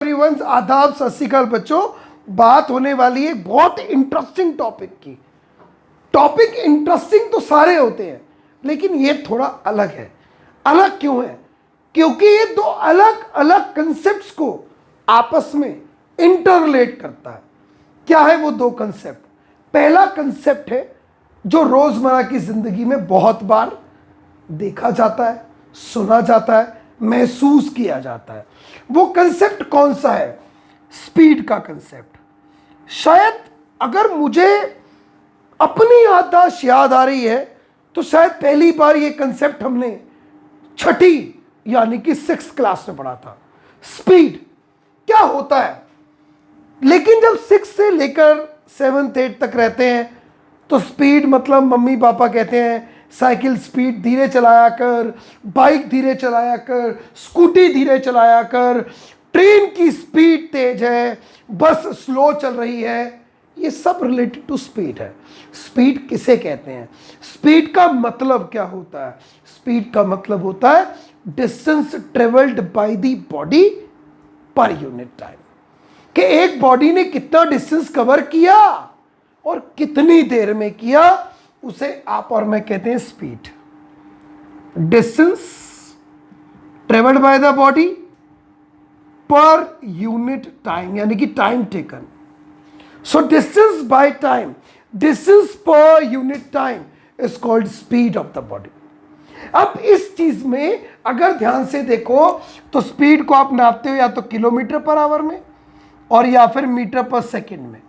Everyone, आदाब, सत श्री अकाल बच्चों। बात होने वाली है बहुत इंटरेस्टिंग टॉपिक की। टॉपिक इंटरेस्टिंग तो सारे होते हैं, लेकिन ये थोड़ा अलग है। अलग क्यों है? क्योंकि ये दो अलग अलग कंसेप्ट्स को आपस में इंटरलेट करता है। क्या है वो दो कंसेप्ट? पहला कंसेप्ट है जो रोजमर्रा की जिंदगी में बहुत बार देखा जाता है, सुना जाता है, महसूस किया जाता है। वो कंसेप्ट कौन सा है? स्पीड का कंसेप्ट। शायद अगर मुझे अपनी याददाश्त याद आ रही है तो शायद पहली बार ये कंसेप्ट हमने छठी यानी कि 6th क्लास में पढ़ा था। स्पीड क्या होता है? लेकिन जब 6 से लेकर 7th 8th तक रहते हैं तो स्पीड मतलब मम्मी पापा कहते हैं साइकिल स्पीड धीरे चलाया कर, बाइक धीरे चलाया कर, स्कूटी धीरे चलाया कर, ट्रेन की स्पीड तेज है, बस स्लो चल रही है। ये सब रिलेटेड टू स्पीड है। स्पीड किसे कहते हैं? स्पीड का मतलब क्या होता है? स्पीड का मतलब होता है distance travelled by the body per unit time. कि एक बॉडी ने कितना डिस्टेंस कवर किया और कितनी देर में किया, उसे आप और मैं कहते हैं speed. Distance travelled by the body per unit time यानी कि time taken. So distance by time, distance per unit time is called speed of the body. अब इस चीज में अगर ध्यान से देखो तो स्पीड को आप नापते हो या तो किलोमीटर पर आवर में और या फिर मीटर पर सेकंड में।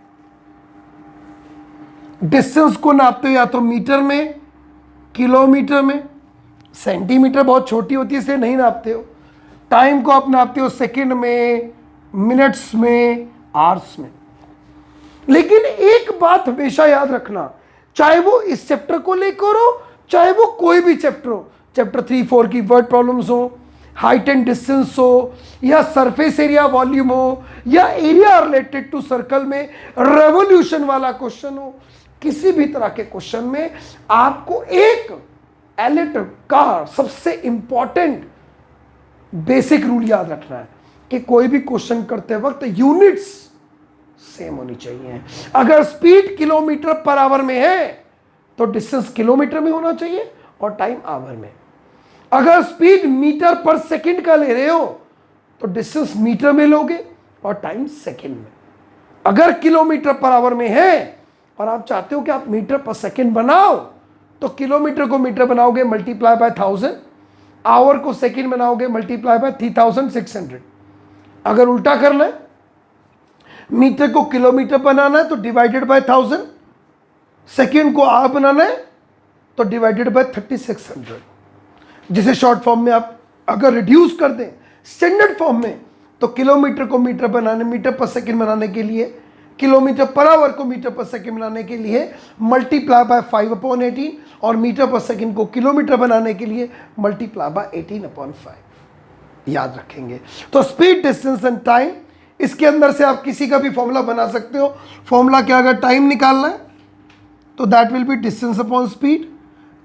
डिस्टेंस को नापते हो या तो मीटर में, किलोमीटर में, सेंटीमीटर बहुत छोटी होती है इसलिए नहीं नापते हो। टाइम को आप नापते हो सेकंड में, मिनट्स में, आवर्स में। लेकिन एक बात हमेशा याद रखना, चाहे वो इस चैप्टर को लेकर हो, चाहे वो कोई भी चैप्टर हो, चैप्टर 3 4 की वर्ड प्रॉब्लम्स हो, हाइट एंड डिस्टेंस हो, या सरफेस एरिया वॉल्यूम हो, या एरिया रिलेटेड टू सर्कल में रेवोल्यूशन वाला क्वेश्चन हो, किसी भी तरह के क्वेश्चन में आपको एक एलिट का सबसे इंपॉर्टेंट बेसिक रूल याद रखना है कि कोई भी क्वेश्चन करते वक्त यूनिट्स सेम होनी चाहिए। अगर स्पीड किलोमीटर पर आवर में है तो डिस्टेंस किलोमीटर में होना चाहिए और टाइम आवर में। अगर स्पीड मीटर पर सेकंड का ले रहे हो तो डिस्टेंस मीटर में लोगे और टाइम सेकंड में। अगर किलोमीटर पर आवर में है और आप चाहते हो कि आप मीटर पर सेकंड बनाओ तो किलोमीटर को मीटर बनाओगे मल्टीप्लाई बाय 1000, आवर को सेकंड बनाओगे मल्टीप्लाई बाय 3600। अगर उल्टा करना है, मीटर को किलोमीटर बनाना है तो डिवाइडेड बाय 1000, सेकंड को आवर बनाना है तो डिवाइडेड बाय 3600। जिसे शॉर्ट फॉर्म में आप अगर रिड्यूस कर दें स्टैंडर्ड फॉर्म में तो किलोमीटर को मीटर बनाने, मीटर पर सेकंड बनाने के लिए, किलोमीटर पर आवर को मीटर पर सेकंड बनाने के लिए मल्टीप्लाई बाय 5/18 और मीटर पर सेकंड को किलोमीटर बनाने के लिए मल्टीप्लाई बाय 18/5 याद रखेंगे। तो स्पीड, डिस्टेंस एंड टाइम, इसके अंदर से आप किसी का भी फॉर्मूला बना सकते हो। फॉर्मूला क्या? अगर टाइम निकालना है तो that will be distance upon speed,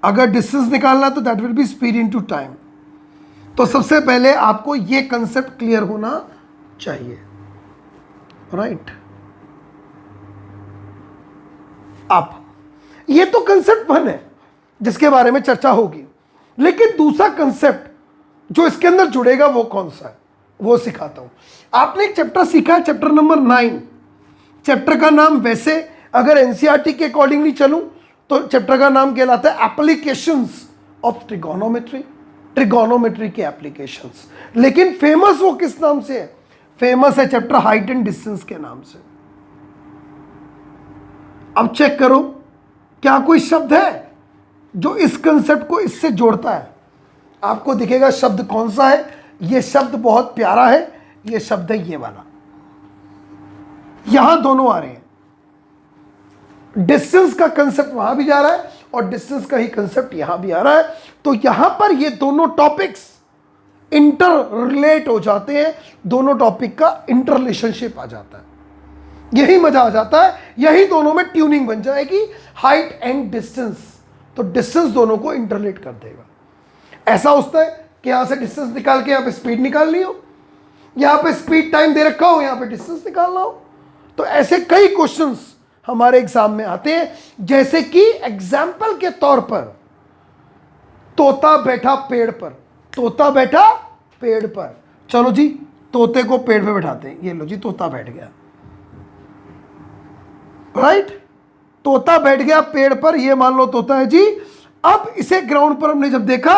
अगर डिस्टेंस निकालना है तो that will be speed into time. तो सबसे पहले आपको यह कंसेप्ट क्लियर होना चाहिए, राइट? अब ये तो कंसेप्ट 1 है जिसके बारे में चर्चा होगी, लेकिन दूसरा कंसेप्ट जो इसके अंदर जुड़ेगा वो कौन सा है वो सिखाता हूं। आपने एक चैप्टर सीखा है, चैप्टर नंबर 9। चैप्टर का नाम वैसे अगर एनसीईआरटी के अकॉर्डिंगली चलूं तो चैप्टर का नाम कहलाता है एप्लीकेशंस ऑफ ट्रिगोनोमेट्री। ट्रिगोनोमेट्री के एप्लीकेशंस। लेकिन फेमस वो किस नाम से है? फेमस है चैप्टर हाइट एंड डिस्टेंस के नाम से। अब चेक करो क्या कोई शब्द है जो इस कंसेप्ट को इससे जोड़ता है? आपको दिखेगा शब्द कौन सा है। यह शब्द बहुत प्यारा है, यह शब्द है ये वाला। यहां दोनों आ रहे हैं, डिस्टेंस का कंसेप्ट वहां भी जा रहा है और डिस्टेंस का ही कंसेप्ट यहां भी आ रहा है। तो यहां पर ये दोनों टॉपिक्स इंटर रिलेट हो जाते हैं, दोनों टॉपिक का इंटर रिलेशनशिप आ जाता है। यही मजा आ जाता है, यही दोनों में ट्यूनिंग बन जाएगी, हाइट एंड डिस्टेंस। तो डिस्टेंस दोनों को इंटरलेट कर देगा। ऐसा होता है कि यहां से डिस्टेंस निकाल के आप स्पीड निकाल ली हो, यहां पे स्पीड टाइम दे रखा हो, यहां पे डिस्टेंस निकालना हो। तो ऐसे कई क्वेश्चंस हमारे एग्जाम में आते हैं, जैसे कि एग्जाम्पल के तौर पर तोता बैठा पेड़ पर, तोता बैठा पेड़ पर। चलो जी, तोते को पेड़ पे बैठाते हैं। ये लो जी, तोता बैठ गया, राइट। तोता बैठ गया पेड़ पर, ये मान लो तोता है जी। अब इसे ग्राउंड पर हमने जब देखा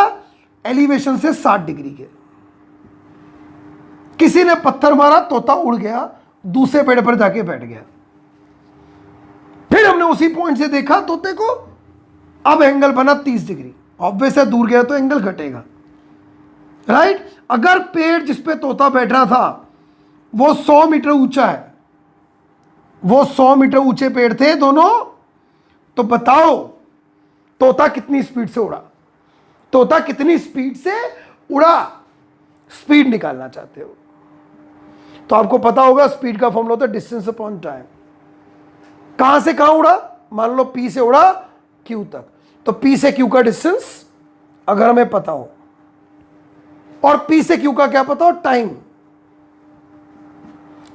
एलिवेशन से 60 डिग्री के, किसी ने पत्थर मारा, तोता उड़ गया, दूसरे पेड़ पर जाके बैठ गया। फिर हमने उसी पॉइंट से देखा तोते को, अब एंगल बना 30 डिग्री। ऑब्वियस है, दूर गया तो एंगल घटेगा, राइट। अगर पेड़ जिस पे तोता बैठ रहा था वो 100 मीटर ऊंचा है, वो 100 मीटर ऊंचे पेड़ थे दोनों, तो बताओ तोता कितनी स्पीड से उड़ा, तोता कितनी स्पीड से उड़ा। स्पीड निकालना चाहते हो तो आपको पता होगा स्पीड का फॉर्मूला होता है डिस्टेंस अपॉन टाइम। कहां से कहां उड़ा, मान लो P से उड़ा Q तक, तो P से Q का डिस्टेंस अगर हमें पता हो, और P से Q का क्या पता हो, टाइम,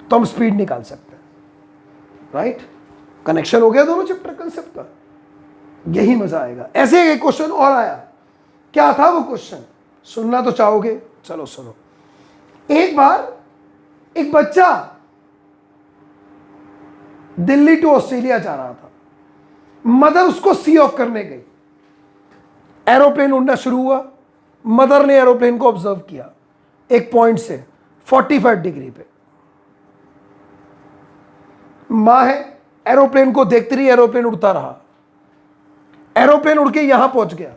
तो हम स्पीड निकाल सकते हैं, राइट। कनेक्शन हो गया दोनों चैप्टर कंसेप्ट का, यही मजा आएगा। ऐसे एक क्वेश्चन और आया, क्या था वो क्वेश्चन, सुनना तो चाहोगे, चलो सुनो। एक बार एक बच्चा दिल्ली टू ऑस्ट्रेलिया जा रहा था, मदर उसको सी ऑफ करने गई, एरोप्लेन उड़ना शुरू हुआ, मदर ने एरोप्लेन को ऑब्जर्व किया एक पॉइंट से 45 डिग्री पे। मां है, एरोप्लेन को देखती रही, एरोप्लेन उड़ता रहा, एरोप्लेन उड़ के यहां पहुंच गया,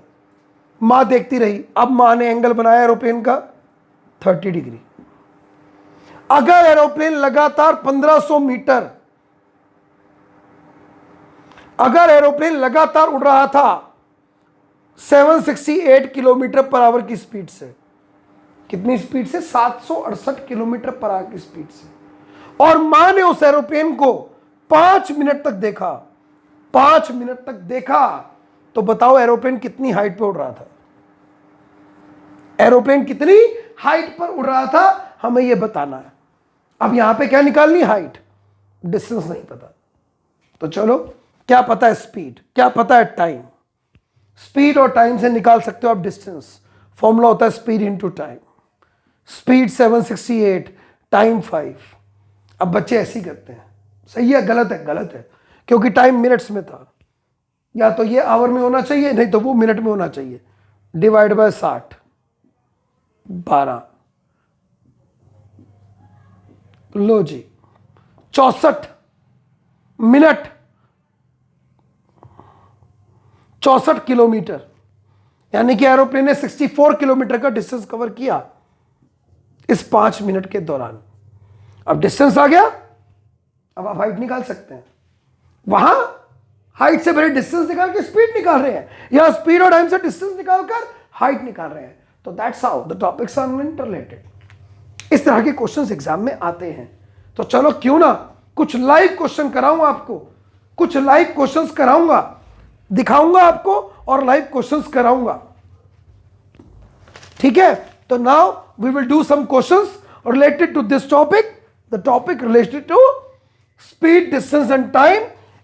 मां देखती रही। अब मां ने एंगल बनाया एरोप्लेन का 30 डिग्री। अगर एरोप्लेन लगातार 1500 मीटर, अगर एरोप्लेन लगातार उड़ रहा था 768 किलोमीटर पर आवर की स्पीड से, कितनी स्पीड से, 768 किलोमीटर पर आवर की स्पीड से, और मां ने उस एरोप्लेन को 5 मिनट तक देखा, 5 मिनट तक देखा, तो बताओ एरोप्लेन कितनी हाइट पर उड़ रहा था, एरोप्लेन कितनी हाइट पर उड़ रहा था, हमें यह बताना है। अब यहां पे क्या निकालनी, हाइट, डिस्टेंस नहीं पता, तो चलो क्या पता है, स्पीड, क्या पता है, टाइम। स्पीड और टाइम से निकाल सकते हो आप डिस्टेंस, फॉर्मूला होता है speed into time. Speed 768, time 5। अब बच्चे ऐसे ही करते हैं, सही है गलत है, गलत है, क्योंकि टाइम मिनट्स में था, या तो ये आवर में होना चाहिए, नहीं तो वो मिनट में होना चाहिए। डिवाइड बाय 60, 12, लो जी 64 मिनट, 64 किलोमीटर, यानी कि एरोप्लेन ने 64 किलोमीटर का डिस्टेंस कवर किया इस 5 मिनट के दौरान। अब डिस्टेंस आ गया, अब आप हाइट निकाल सकते हैं। वहां हाइट से पहले डिस्टेंस निकाल के स्पीड निकाल रहे हैं, या स्पीड और टाइम से डिस्टेंस निकालकर हाइट निकाल रहे हैं। तो that's how the topics are interrelated. इस तरह के क्वेश्चंस एग्जाम में आते हैं। तो चलो क्यों ना कुछ लाइव क्वेश्चन कराऊंगा आपको, कुछ लाइव क्वेश्चंस कराऊंगा, दिखाऊंगा आपको और लाइव क्वेश्चंस कराऊंगा, ठीक है। तो now we will do some questions related to this topic, the topic related to speed, distance and time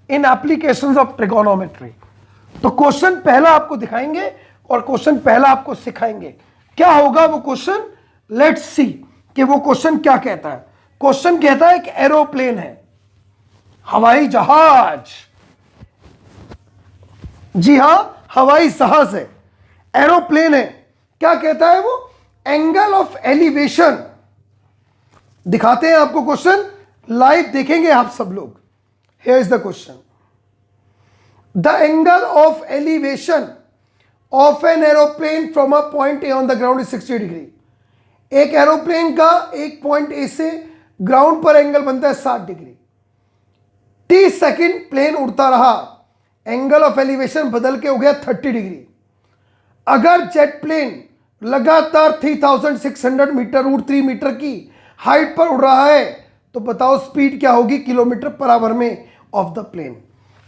in applications of trigonometry. तो क्वेश्चन पहला आपको दिखाएंगे और क्वेश्चन पहला आपको सिखाएंगे। क्या होगा वो क्वेश्चन, लेट्स सी कि वो क्वेश्चन क्या कहता है। क्वेश्चन कहता है एक एरोप्लेन है, हवाई जहाज, जी हां हवाई जहाज है, एरोप्लेन है। क्या कहता है वो, एंगल ऑफ एलिवेशन। दिखाते हैं आपको क्वेश्चन, लाइव देखेंगे आप सब लोग। Here is the question, the angle of elevation of an aeroplane from a point A on the ground is 60 degree. एक एरोप्लेन का एक पॉइंट ए से ग्राउंड पर एंगल बनता है 60 डिग्री। 30 सेकंड प्लेन उड़ता रहा, एंगल ऑफ एलिवेशन बदल के हो गया 30 डिग्री। अगर जेट प्लेन लगातार 3600 मीटर ऊट 3 मीटर की हाइट पर उड़ रहा है, तो बताओ स्पीड क्या होगी किलोमीटर पर आवर में ऑफ द प्लेन।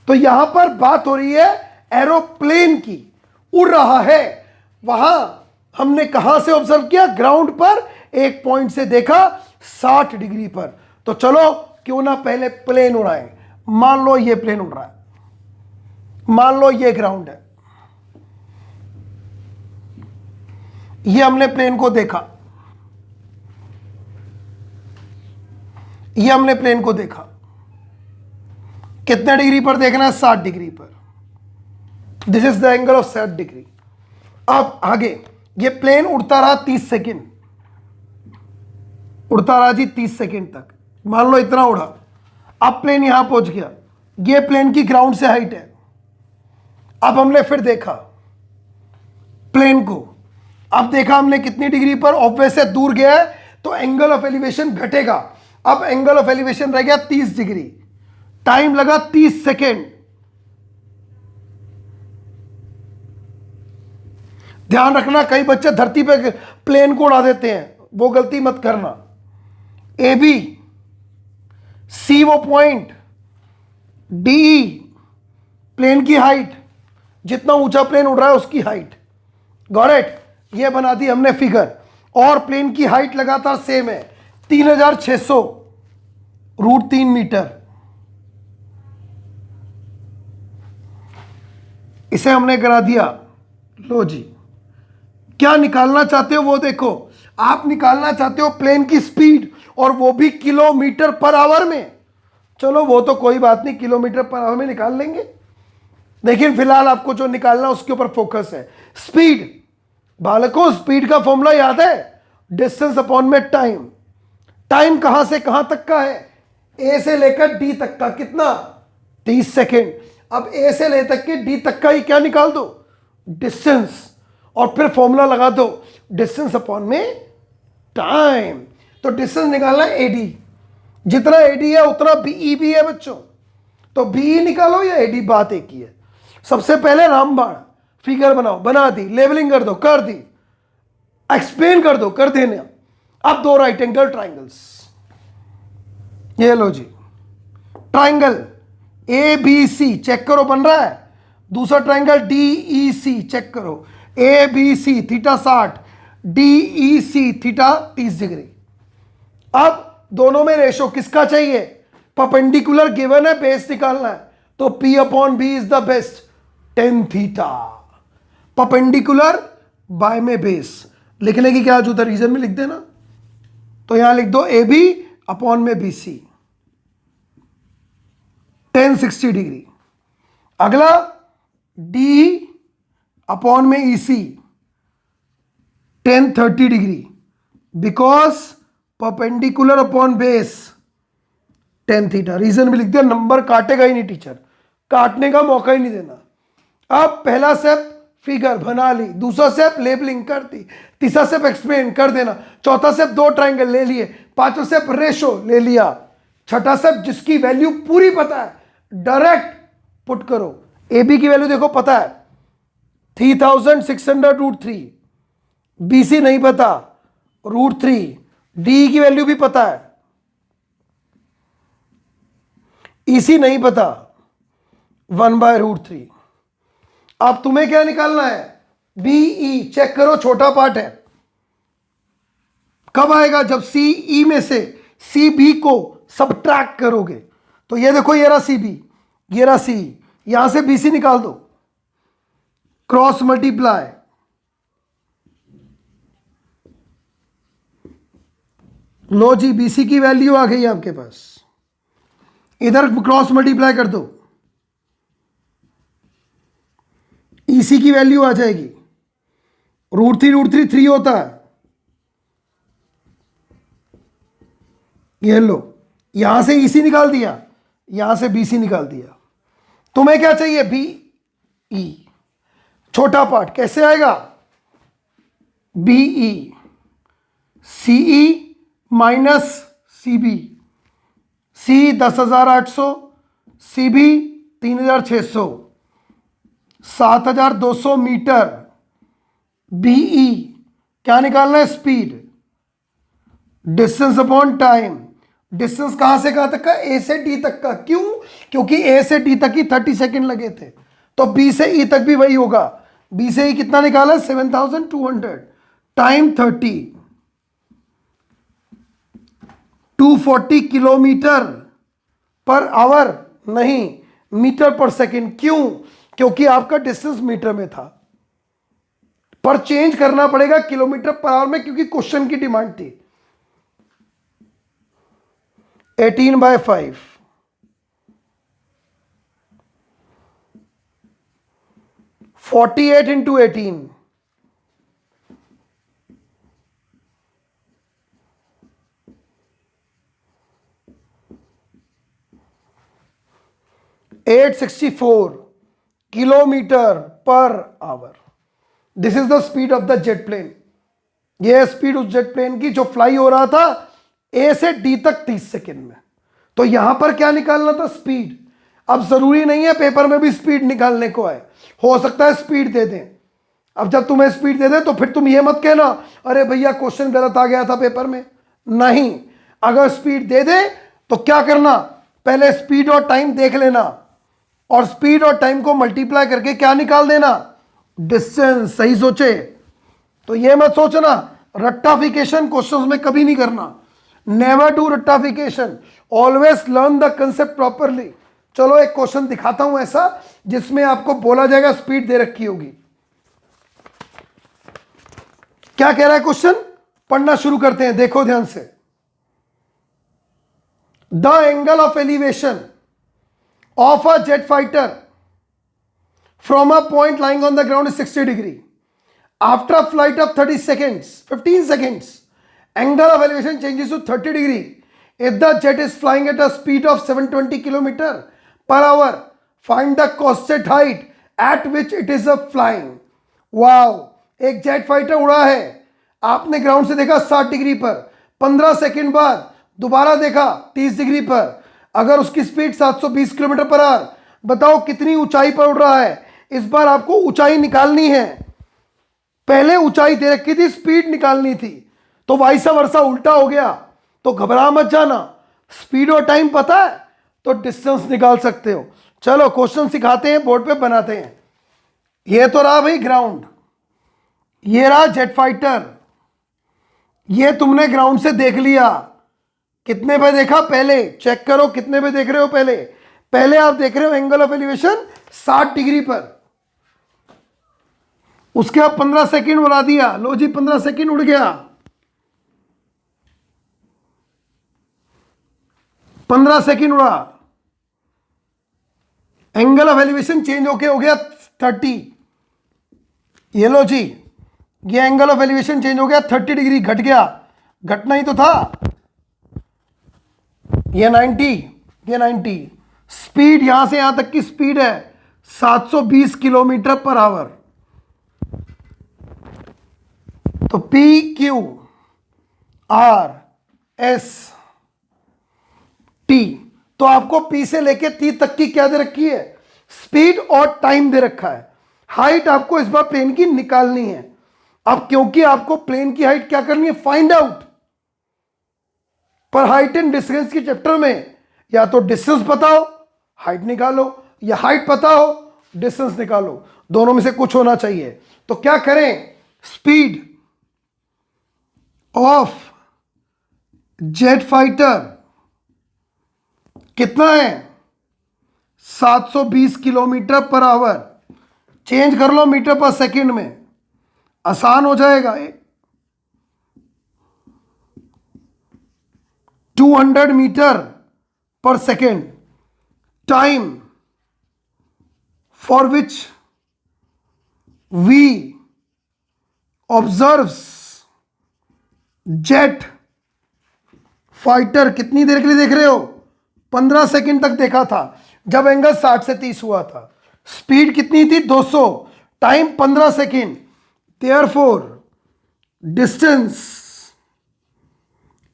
तो यहां पर बात हो रही है एरोप्लेन की, उड़ रहा है। वहां हमने कहां से ऑब्जर्व किया, ग्राउंड पर एक पॉइंट से देखा 60 डिग्री पर। तो चलो क्यों ना पहले प्लेन उड़ाएं। मान लो ये प्लेन उड़ रहा है, मान लो ये ग्राउंड है, ये हमने प्लेन को देखा, ये हमने प्लेन को देखा, कितने डिग्री पर देखना है? 60 डिग्री पर। This is the angle of 60 degree. अब आगे ये प्लेन उड़ता रहा 30 सेकेंड, उड़ता रहा जी 30 सेकेंड तक, मान लो इतना उड़ा। अब प्लेन यहां पहुंच गया, ये प्लेन की ग्राउंड से हाइट है। अब हमने फिर देखा प्लेन को, अब देखा हमने कितनी डिग्री पर, ऑब्वियस है दूर गया है तो एंगल ऑफ एलिवेशन घटेगा। अब एंगल ऑफ एलिवेशन रह गया 30 डिग्री, टाइम लगा 30 सेकेंड। ध्यान रखना कई बच्चे धरती पे प्लेन को उड़ा देते हैं, वो गलती मत करना। ए बी सी वो पॉइंट, डी प्लेन की हाइट, जितना ऊंचा प्लेन उड़ रहा है उसकी हाइट। Got it? ये बना दी हमने फिगर। और प्लेन की हाइट लगातार सेम है 3600 √3 मीटर। इसे हमने करा दिया। लो जी, क्या निकालना चाहते हो वो देखो। आप निकालना चाहते हो प्लेन की स्पीड, और वो भी किलोमीटर पर आवर में। चलो वो तो कोई बात नहीं, किलोमीटर पर आवर में निकाल लेंगे, लेकिन फिलहाल आपको जो निकालना उसके ऊपर फोकस है। स्पीड, बालकों स्पीड का फॉर्मूला याद है? डिस्टेंस अपॉन में टाइम। टाइम कहां से कहां तक का है? ए से लेकर डी तक का। कितना? 30 सेकेंड। अब ए से ले तक के डी तक का ही क्या निकाल दो? डिस्टेंस, और फिर फॉर्मूला लगा दो डिस्टेंस अपॉन में टाइम। तो डिस्टेंस निकालना एडी, जितना एडी है उतना बीई भी है बच्चों, तो बीई निकालो या एडी, बात एक ही है। सबसे पहले रामबाण फिगर बनाओ, बना दी, लेवलिंग कर दो, कर दी, एक्सप्लेन कर दो, कर देना। अब दो राइट एंगल ट्राइंगल्स, ये लो जी, triangle A B C check करो बन रहा है। दूसरा triangle D E C check करो, A B C theta 60, D E C theta 30 degree. अब दोनों में रेशो किसका चाहिए? परपेंडिकुलर गिवन है, बेस निकालना है, तो P upon B is the best, 10 theta. Perpendicular by में बेस लिखने की क्या जरूरत है, रीजन में लिख देना। तो यहां लिख दो ए बी अपॉन में बी सी, 1060 डिग्री। अगला डी अपॉन में E C, 1030 degree, because perpendicular upon base 10 theta. Reason भी लिख दिया, नंबर काटेगा ही नहीं टीचर, काटने का मौका ही नहीं देना। अब पहला स्टेप फिगर बना ली, दूसरा स्टेप लेबलिंग कर दी, तीसरा स्टेप एक्सप्लेन कर देना, चौथा स्टेप दो ट्राइंगल ले लिए, पांचवा स्टेप रेशो ले लिया, छठा स्टेप जिसकी वैल्यू पूरी पता है डायरेक्ट पुट करो। ए बी की वैल्यू देखो पता है 3600 √3, बी सी नहीं पता √3, डी की वैल्यू भी पता है, इसी नहीं पता 1/√3। अब तुम्हें क्या निकालना है? बीई चेक करो, छोटा पार्ट है, कब आएगा? जब सी ई में से सी बी को सबट्रैक्ट करोगे। तो ये देखो, ये रहा सी बी, ये रहा सी, यहां से बी सी निकाल दो, क्रॉस मल्टीप्लाई, लो जी बीसी की वैल्यू आ गई आपके पास, इधर क्रॉस मल्टीप्लाई कर दो, ईसी की वैल्यू आ जाएगी, √3 3 होता है, ये लो, यहां से ईसी निकाल दिया, यहां से बीसी निकाल दिया। तुम्हें क्या चाहिए? बी ई, छोटा पार्ट कैसे आएगा? BE CE minus C B, C 10,800, C B 3,600, 7,200 metre. BE क्या निकालना है? Speed, distance upon time. Distance कहां से कहां तक का? ए से डी तक का। क्यों? क्योंकि ए से डी तक ही 30 सेकेंड लगे थे, तो बी से ई तक भी वही होगा। बी से ई कितना निकाला? 7,200, टाइम 30। 240 किलोमीटर पर आवर नहीं, मीटर पर सेकंड। क्यों? क्योंकि आपका डिस्टेंस मीटर में था, पर चेंज करना पड़ेगा किलोमीटर पर आवर में, क्योंकि क्वेश्चन की डिमांड थी। 18/5 48 into 18 864 kilometre per hour. This is the speed of the jet plane. यह स्पीड उस जेट प्लेन की जो फ्लाई हो रहा था ए से डी तक 30 सेकेंड में। तो यहां पर क्या निकालना था? स्पीड। अब जरूरी नहीं है पेपर में भी स्पीड निकालने को है, हो सकता है स्पीड दे दें। अब जब तुम्हें स्पीड दे दे तो फिर तुम ये मत कहना अरे भैया क्वेश्चन गलत आ गया था पेपर में। नहीं, अगर स्पीड दे दे तो क्या करना, पहले स्पीड और टाइम देख लेना, और स्पीड और टाइम को मल्टीप्लाई करके क्या निकाल देना? डिस्टेंस। सही सोचे? तो ये मत सोचना रट्टाफिकेशन क्वेश्चंस में कभी नहीं करना। नेवर डू रट्टाफिकेशन, always learn the concept properly. चलो एक क्वेश्चन दिखाता हूं ऐसा जिसमें आपको बोला जाएगा स्पीड दे रखी होगी। क्या कह रहा है क्वेश्चन? पढ़ना शुरू करते हैं, देखो ध्यान से। The angle of elevation of a jet fighter from a point lying on the ground is 60 degree. After a flight of 15 seconds, angle of elevation changes to 30 degree. If the jet is flying at a speed of 720 km per hour, find the constant height at which it is flying. Wow! एक jet fighter उड़ा है, आपने ground से देखा 60 degree पर, 15 second बाद दोबारा देखा 30 डिग्री पर। अगर उसकी स्पीड 720 किलोमीटर पर आवर, बताओ कितनी ऊंचाई पर उड़ रहा है। इस बार आपको ऊंचाई निकालनी है, पहले ऊंचाई दे रखी थी, स्पीड निकालनी थी, तो वाइसा वर्सा उल्टा हो गया। तो घबरा मत जाना, स्पीड और टाइम पता है तो डिस्टेंस निकाल सकते हो। चलो क्वेश्चन सिखाते हैं, बोर्ड पे बनाते हैं। ये तो रहा भाई ग्राउंड, ये रहा जेट फाइटर। ये तुमने ग्राउंड से देख लिया, कितने पे देखा पहले चेक करो, कितने पे देख रहे हो पहले? पहले आप देख रहे हो एंगल ऑफ एलिवेशन 60 डिग्री पर, उसके बाद 15 सेकंड उड़ा दिया, लो जी 15 सेकंड उड़ गया, 15 सेकंड उड़ा, एंगल ऑफ एलिवेशन चेंज होके हो गया 30। ये लो जी, ये एंगल ऑफ एलिवेशन चेंज हो गया 30 डिग्री, घट गया, घटना ही तो था। ये 90, ये 90। स्पीड यहां से यहां तक की स्पीड है 720 किलोमीटर पर आवर। तो P Q R S T, तो आपको पी से लेके टी तक की क्या दे रखी है? स्पीड और टाइम दे रखा है। हाइट आपको इस बार प्लेन की निकालनी है। अब क्योंकि आपको प्लेन की हाइट क्या करनी है? Find out. पर हाइट एंड डिस्टेंस के चैप्टर में या तो डिस्टेंस पता हो हाइट निकालो, या हाइट पता हो डिस्टेंस निकालो, दोनों में से कुछ होना चाहिए। तो क्या करें? स्पीड ऑफ जेट फाइटर कितना है? 720 किलोमीटर पर आवर। चेंज कर लो मीटर पर सेकंड में, आसान हो जाएगा। 200 metre per second. Time for which we observes jet fighter, कितनी देर के लिए देख रहे हो? 15 सेकंड तक देखा था जब एंगल 60 से 30 हुआ था। स्पीड कितनी थी? 200, time 15 second. Therefore distance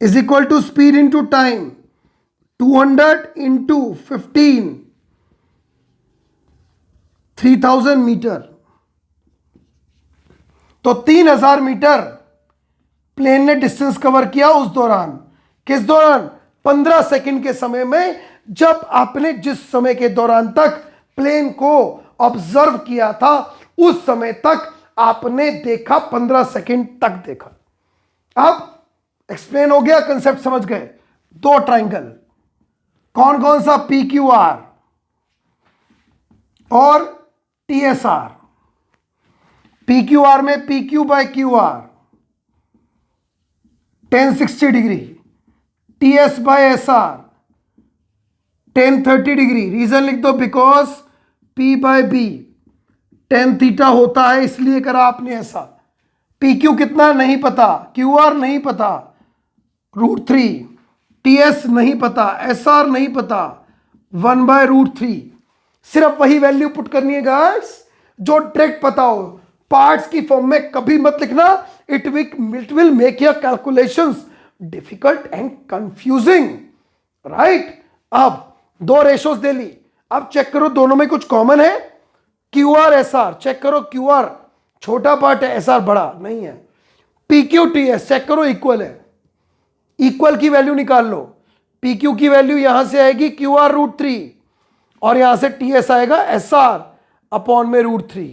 is equal to speed into time, 200 into 15, 3000 metre. तो 3000 मीटर प्लेन ने डिस्टेंस कवर किया उस दौरान। किस दौरान? 15 सेकंड के समय में, जब आपने जिस समय के दौरान तक प्लेन को ऑब्जर्व किया था उस समय तक आपने देखा, 15 सेकंड तक देखा। अब एक्सप्लेन हो गया, कंसेप्ट समझ गए। दो ट्राइंगल, कौन कौन सा, पी क्यू आर और T S R. P Q R में P Q by Q R 1060 degree, T S by S R 1030 degree. Reason लिख दो, because P by B 10 theta होता है, इसलिए करा आपने ऐसा। पी क्यू कितना नहीं पता, क्यू आर नहीं पता, √3, टी एस नहीं पता, एस आर नहीं पता, 1/√3। सिर्फ वही वैल्यू पुट करनी है गाइस जो डायरेक्ट पता हो। पार्ट्स की फॉर्म में कभी मत लिखना, it will make your calculations difficult and confusing, right. अब दो रेशोज दे ली, अब चेक करो दोनों में कुछ कॉमन है। Q R S R, check करो क्यू आर छोटा पार्ट है, एस आर बड़ा नहीं है। P Q T S check करो इक्वल है, इक्वल की वैल्यू निकाल लो। पी क्यू की वैल्यू यहां से आएगी क्यू आर √3 और यहां से टी एस आएगा एस आर अपॉन में √3।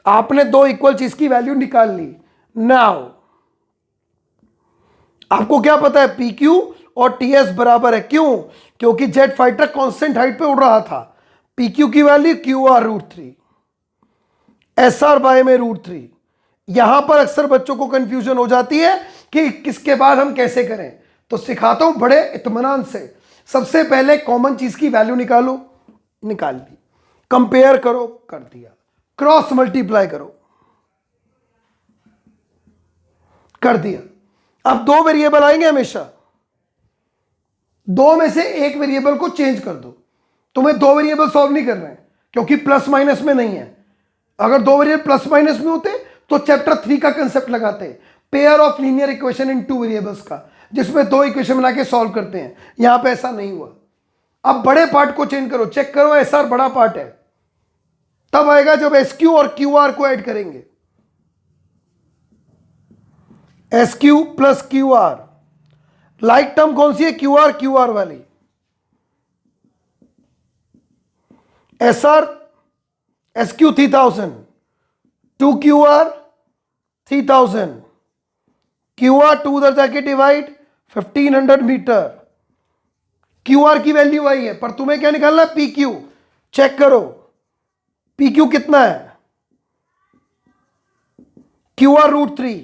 आपने दो इक्वल चीज की वैल्यू निकाल ली। नाउ आपको क्या पता है, पी क्यू और टी एस बराबर है, क्यों? क्योंकि जेट फाइटर कांस्टेंट हाइट पे उड़ रहा था। पी क्यू की value Q R √3, S R by में √3। यहां पर अक्सर बच्चों को कंफ्यूजन हो जाती है कि किसके बाद हम कैसे करें, तो सिखाता हूं बड़े इत्मीनान से। सबसे पहले कॉमन चीज की वैल्यू निकालो, निकाल ली, कंपेयर करो, कर दिया, क्रॉस मल्टीप्लाई करो, कर दिया। अब दो वेरिएबल आएंगे हमेशा, दो में से एक वेरिएबल को चेंज कर दो। तुम्हें दो वेरिएबल सॉल्व नहीं करना है क्योंकि प्लस माइनस में नहीं है। अगर दो वेरिएबल प्लस माइनस में होते तो चैप्टर 3 का कंसेप्ट लगाते, pair of linear equation in two variables का, जिसमें दो इक्वेशन बना के सॉल्व करते हैं। यहां पे ऐसा नहीं हुआ। अब बड़े पार्ट को चेंज करो, चेक करो एस आर बड़ा पार्ट है, तब आएगा जब एस क्यू और क्यू आर को ऐड करेंगे। S Q plus Q R, like term कौन सी है, क्यू आर वाली। S R S Q 3000, 2 Q R 3000, Q R 2 उधर जाके डिवाइड 1500 मीटर। क्यू आर की वैल्यू आई है, पर तुम्हें क्या निकालना है, पी क्यू। चेक करो पी क्यू कितना है, Q R √3,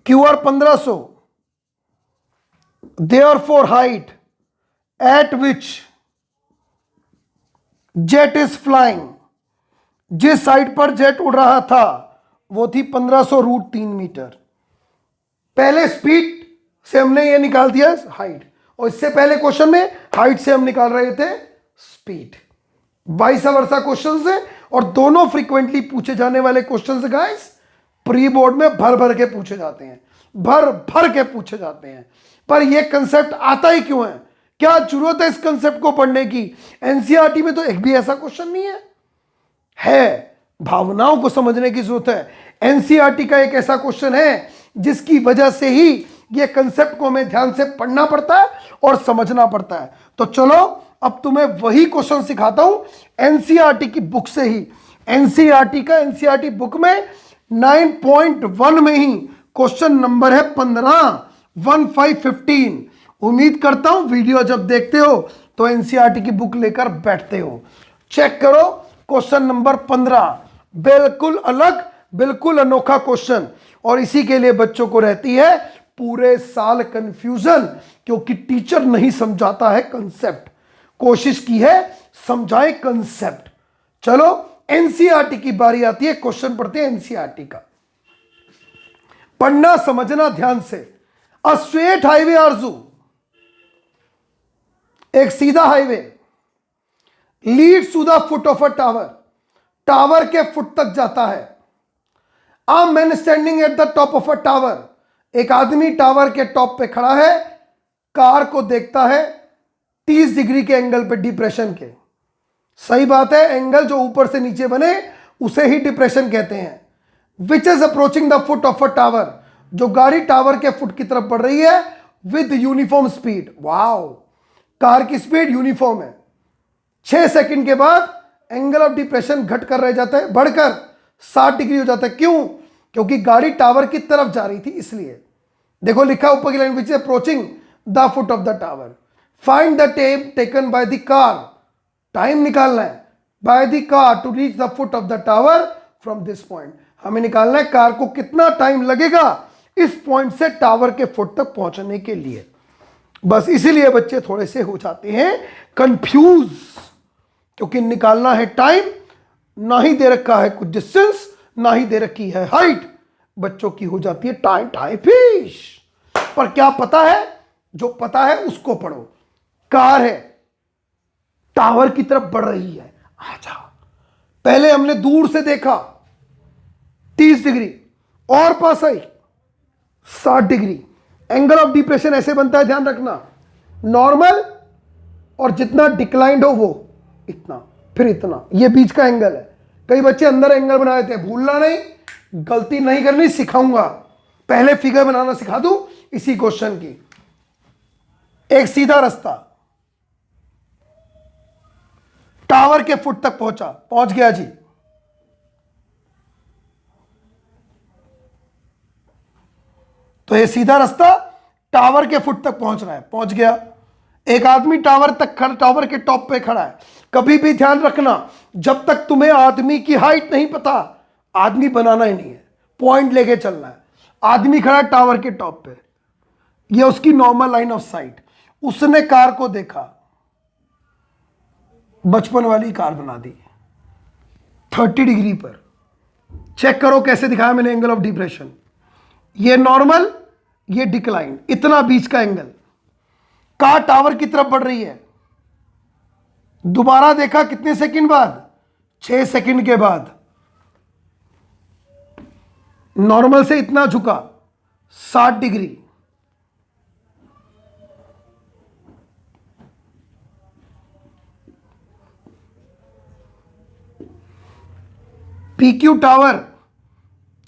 Q R 1500। Therefore height eight which jet is flying, जिस हाइट पर जेट उड़ रहा था वो थी 1500 √3 मीटर। पहले स्पीड से हमने ये निकाल दिया हाइट, और इससे पहले क्वेश्चन में हाइट से हम निकाल रहे थे स्पीड। वाइस वर्सा क्वेश्चन से, और दोनों फ्रीक्वेंटली पूछे जाने वाले क्वेश्चन से गाइस प्री बोर्ड में भर भर के पूछे जाते हैं, भर भर के पूछे जाते हैं। पर यह कंसेप्ट आता ही क्यों है, क्या जरूरत है इस कंसेप्ट को पढ़ने की? एनसीईआरटी में तो एक भी ऐसा क्वेश्चन नहीं है, भावनाओं को समझने की जरूरत है। एनसीईआरटी का एक ऐसा क्वेश्चन है जिसकी वजह से ही ये कंसेप्ट को हमें ध्यान से पढ़ना पड़ता है और समझना पड़ता है। तो चलो अब तुम्हें वही क्वेश्चन सिखाता हूं एनसीईआरटी की बुक से ही। एनसीईआरटी बुक में 9.1 में ही क्वेश्चन नंबर है 15 उम्मीद करता हूं वीडियो जब देखते हो तो एनसीईआरटी की बुक लेकर बैठते हो। चेक करो क्वेश्चन नंबर 15, बिल्कुल अलग, बिल्कुल अनोखा क्वेश्चन, और इसी के लिए बच्चों को रहती है पूरे साल कंफ्यूजन, क्योंकि टीचर नहीं समझाता है कंसेप्ट, कोशिश की है समझाए कंसेप्ट। चलो एनसीईआरटी की बारी आती है, क्वेश्चन पढ़ते हैं एनसीईआरटी का। पढ़ना समझना ध्यान से। अ स्ट्रेट हाईवे आरजू, एक सीधा highway leads to the foot of a tower, tower के फुट तक जाता है। A man standing at the top of a tower, एक आदमी टावर के टॉप पे खड़ा है, कार को देखता है 30 डिग्री के एंगल पे, डिप्रेशन के। सही बात है, एंगल जो ऊपर से नीचे बने उसे ही डिप्रेशन कहते हैं। विच is approaching the foot of a tower, जो गाड़ी टावर के फुट की तरफ बढ़ रही है with uniform speed. Wow, car की स्पीड यूनिफॉर्म है। 6 सेकंड के बाद एंगल ऑफ डिप्रेशन घट कर रह जाता है, बढ़कर 60 डिग्री हो जाता है। क्यों? क्योंकि गाड़ी टावर की तरफ जा रही थी इसलिए। देखो लिखा ऊपर की line, which is approaching the foot of the tower, find the time taken by the car, time निकालना है by the car to reach the foot of the tower from this point. हमें निकालना है कार को कितना time लगेगा इस point से टावर के फुट तक पहुंचने के लिए। बस इसीलिए बच्चे थोड़े से हो जाते हैं कंफ्यूज, क्योंकि निकालना है टाइम, ना ही दे रखा है कुछ डिस्टेंस, ना ही दे रखी है हाइट। बच्चों की हो जाती है टाइम टाइम फिश। पर क्या पता है, जो पता है उसको पढ़ो। कार है, टावर की तरफ बढ़ रही है, आजा। पहले हमने दूर से देखा 30 डिग्री, और पास आई 60 डिग्री। एंगल ऑफ डिप्रेशन ऐसे बनता है, ध्यान रखना, नॉर्मल और जितना डिक्लाइंड हो वो इतना, फिर इतना, ये बीच का एंगल है। कई बच्चे अंदर एंगल बना देते हैं, भूलना नहीं, गलती नहीं करनी, सिखाऊंगा। पहले फिगर बनाना सिखा दूं इसी क्वेश्चन की। एक सीधा रास्ता टावर के फुट तक पहुंचा, पहुंच गया जी। तो ये सीधा रास्ता टावर के फुट तक पहुंच रहा है, पहुंच गया। एक आदमी टावर तक खड़ा, टावर के टॉप पे खड़ा है। कभी भी ध्यान रखना, जब तक तुम्हें आदमी की हाइट नहीं पता, आदमी बनाना ही नहीं है, पॉइंट लेके चलना है। आदमी खड़ा है टावर के टॉप पे, ये उसकी नॉर्मल लाइन ऑफ साइट। उसने कार को देखा, बचपन वाली कार बना दी 30 डिग्री पर। चेक करो कैसे दिखाया मैंने एंगल ऑफ डिप्रेशन, ये नॉर्मल, ये डिक्लाइन, इतना बीच का एंगल। कार टावर की तरफ बढ़ रही है, दोबारा देखा कितने सेकंड बाद, 6 सेकंड के बाद। नॉर्मल से इतना झुका, 60 डिग्री। पीक्यू टावर,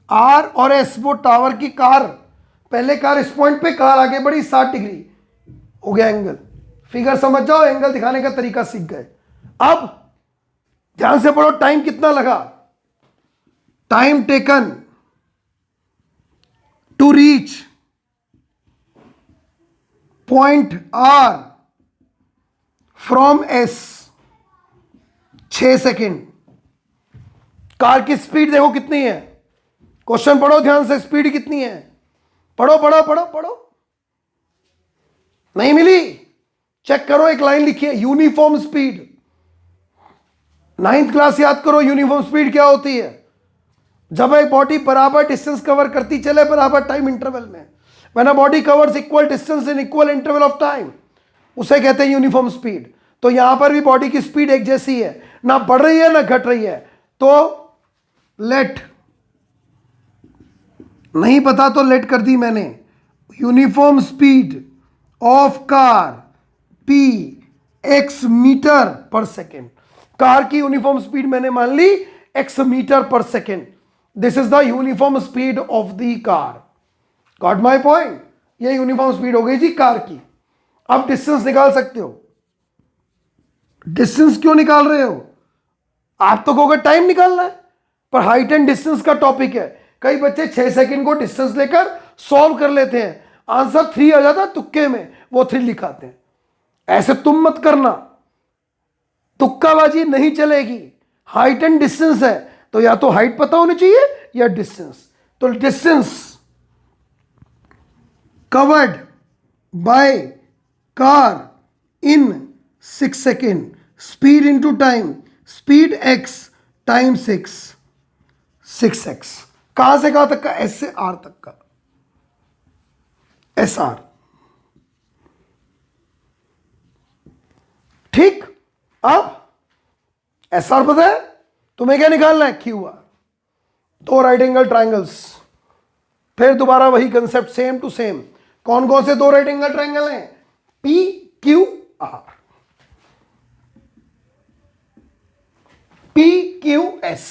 आर और एस, वो टावर की कार, पहले कार इस पॉइंट पे, कार आगे बढ़ी 60 डिग्री, हो गया एंगल। फिगर समझ जाओ, एंगल दिखाने का तरीका सीख गए। अब ध्यान से पढ़ो, टाइम कितना लगा, time taken to reach point R from S, 6 second. Car की स्पीड देखो कितनी है, क्वेश्चन पढ़ो ध्यान से, स्पीड कितनी है, पढ़ो पढ़ो पढ़ो पढ़ो। नहीं मिली, चेक करो, एक लाइन लिखी है, यूनिफॉर्म स्पीड। 9th क्लास याद करो, यूनिफॉर्म स्पीड क्या होती है, जब एक बॉडी बराबर डिस्टेंस कवर करती चले बराबर टाइम इंटरवल में, when a body covers equal distance in equal interval of time, उसे कहते हैं यूनिफॉर्म स्पीड। तो यहां पर भी बॉडी की स्पीड एक जैसी है, ना बढ़ रही है ना घट रही है। तो लेट, नहीं पता तो लेट कर दी मैंने, uniform speed of car be x metre per second. Car की यूनिफॉर्म स्पीड मैंने मान ली x metre per second, this is the uniform speed of the car. Got my point, ये यूनिफॉर्म स्पीड हो गई जी कार की। अब डिस्टेंस निकाल सकते हो। डिस्टेंस क्यों निकाल रहे हो, आप तो कहोगे टाइम निकालना है, पर हाइट एंड डिस्टेंस का टॉपिक है। कई बच्चे 6 सेकंड को डिस्टेंस लेकर सॉल्व कर लेते हैं, आंसर 3 आ जाता है तुक्के में, वो 3 लिखाते हैं। ऐसे तुम मत करना, तुक्काबाजी नहीं चलेगी। हाइट एंड डिस्टेंस है तो या तो हाइट पता होनी चाहिए या डिस्टेंस। तो distance covered by car in 6 second, speed into time, speed x time 6x। कहां से कहां तक का, एस से आर तक का, एस आर। ठीक, अब एस आर पता है, तुम्हें क्या निकालना है, Q R. 2 right angle triangles, फिर दोबारा वही कंसेप्ट, सेम टू सेम। कौन कौन से 2 राइट एंगल ट्राइंगल हैं, P Q R, P Q S,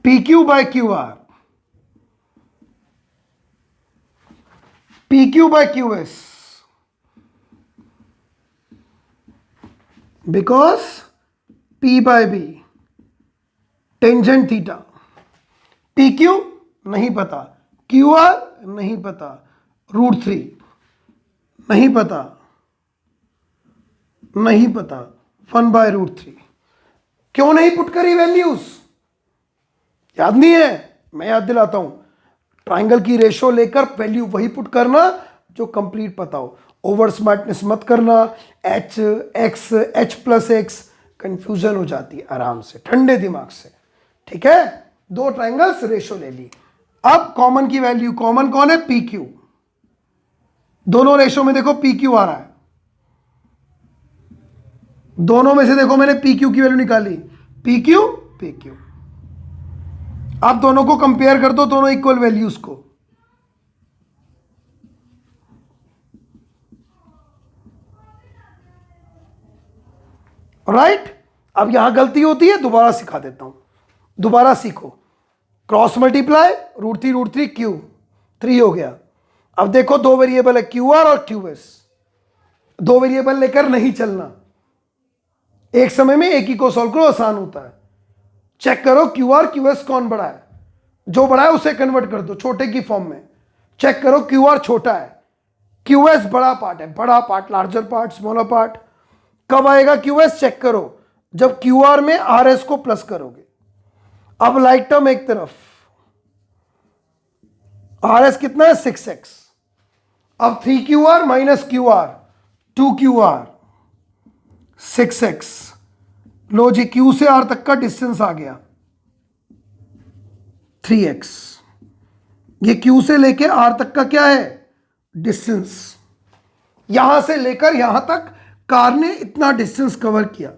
P Q by Q R, P Q by Q S, because P by B tangent theta, P Q नहीं पता, Q R नहीं पता, √3 नहीं पता, नहीं पता, 1/√3। क्यों नहीं पुट करी वैल्यूज? याद नहीं है? मैं याद दिलाता हूं। ट्राइंगल की रेशो लेकर वैल्यू वही पुट करना जो कंप्लीट पता हो। ओवर स्मार्टनेस मत करना, H x H plus x, confusion हो जाती है। आराम से ठंडे दिमाग से, ठीक है? 2 ट्राइंगल्स रेशो ले ली। अब कॉमन की वैल्यू, कॉमन कौन है? P Q. दोनों रेशो में देखो पी क्यू आ रहा है, दोनों में से देखो मैंने पी क्यू की वैल्यू निकाली, पी क्यू पी क्यू। आप दोनों को कंपेयर कर दो, दोनों इक्वल वैल्यूज को। राइट? अब यहां गलती होती है, दोबारा सिखा देता हूं, दोबारा सीखो। क्रॉस मल्टीप्लाई, √3 क्यू, 3 हो गया। अब देखो 2 वेरिएबल है, क्यू आर और क्यू एस। 2 वेरिएबल लेकर नहीं चलना, एक समय में एक ही को सॉल्व करो, आसान होता है। चेक करो क्यू आर क्यू एस कौन बड़ा है, जो बड़ा है उसे कन्वर्ट कर दो छोटे की फॉर्म में। चेक करो क्यू आर छोटा है, क्यू एस बड़ा पार्ट है, बड़ा part, larger part, smaller part. कब आएगा क्यू एस? चेक करो जब क्यू आर में आर एस को प्लस करोगे। अब लाइक टर्म एक तरफ, आर एस कितना है? 6x। अब 3QR minus Q R, 2QR, 6x। लो जी, क्यू से आर तक का डिस्टेंस आ गया 3x। ये क्यू से लेके आर तक का क्या है? डिस्टेंस। यहां से लेकर यहां तक कार ने इतना डिस्टेंस कवर किया।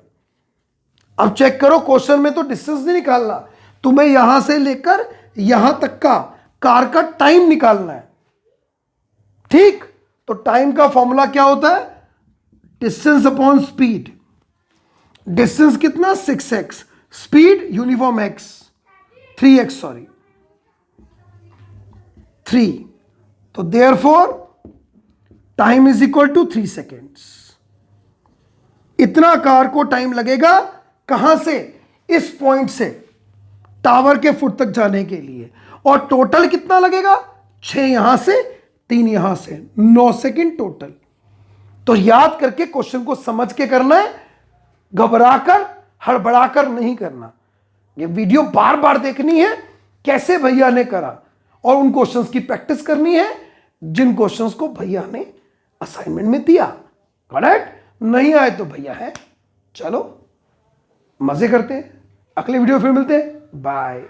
अब चेक करो, क्वेश्चन में तो डिस्टेंस नहीं निकालना, तुम्हें यहां से लेकर यहां तक का कार का टाइम निकालना है। ठीक? तो टाइम का फॉर्मूला क्या होता है? Distance upon speed. डिस्टेंस कितना? 6x, speed uniform x, 3x, sorry 3। तो therefore time is equal to 3 seconds. इतना कार को टाइम लगेगा, कहां से? इस पॉइंट से टावर के फुट तक जाने के लिए। और टोटल कितना लगेगा? 6 यहां से, 3 यहां से, 9 सेकेंड टोटल। तो याद करके क्वेश्चन को समझ के करना है, घबराकर हड़बड़ाकर नहीं करना। ये वीडियो बार बार देखनी है, कैसे भैया ने करा, और उन क्वेश्चंस की प्रैक्टिस करनी है जिन क्वेश्चंस को भैया ने असाइनमेंट में दिया। करेक्ट? नहीं आए तो भैया है, चलो मजे करते हैं। अगले वीडियो फिर मिलते हैं, बाय।